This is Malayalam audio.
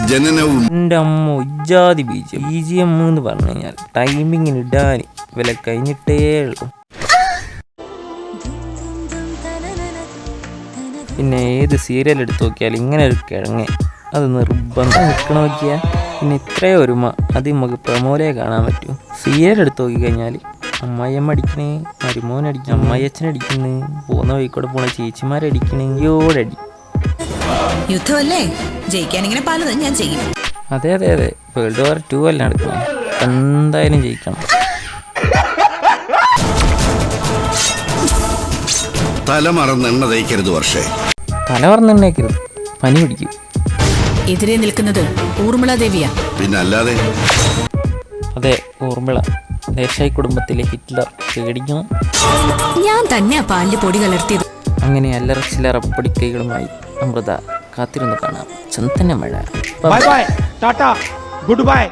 ജനനവും. എൻ്റെ അമ്മ ഇജാതി BGM എന്ന് പറഞ്ഞു കഴിഞ്ഞാൽ ടൈമിങ്ങിന് ഇടാൻ വില കഴിഞ്ഞിട്ടേ ഉള്ളൂ. പിന്നെ ഏത് സീരിയൽ എടുത്ത് നോക്കിയാൽ ഇങ്ങനെ ഒരു കിഴങ്ങ് അത് നിർബന്ധം നിൽക്കണ നോക്കിയാൽ പിന്നെ ഇത്രയും ഒരുമ അത് നമുക്ക് പ്രമോലയെ കാണാൻ പറ്റും. സീരിയൽ എടുത്ത് നോക്കിക്കഴിഞ്ഞാൽ അമ്മായിയമ്മ അടിക്കണേ, മരുമോനടിക്കണേ, അമ്മായിയച്ഛനടിക്കണേ, പോകുന്ന വഴിക്കൂടെ പോണ ചേച്ചിമാരടിക്കണേ, യോടടി. യുദ്ധമല്ലേ, ജയിക്കാൻ ഇങ്ങനെ പലതും ഞാൻ ചെയ്യും. അതെ World War II അല്ല നടക്കണം, എന്തായാലും ജയിക്കണം. തല മറന്നെണ്ണ തേക്കരുത് വർഷേ. തല മറന്നെണ്ണേക്കരുത്, പനി പിടിക്കും. എതിരെ നിൽക്കുന്നത് ഊർമിള ദേവിയാ. പിന്നല്ലാതെ. അതെ, ഊർമിള. ദേശായി കുടുംബത്തിലെ ഹിറ്റ്ലർ പേടിക്കണം. ഞാൻ തന്നെയാ പാലില് പൊടി കലർത്തിയത്. അങ്ങനെ അല്ലറ ചില്ലറ പൊടിക്കൈകളുമായി അമൃത കാത്തിരുന്ന് കാണാം ചന്ദന മഴ. Bye bye, Tata, good bye.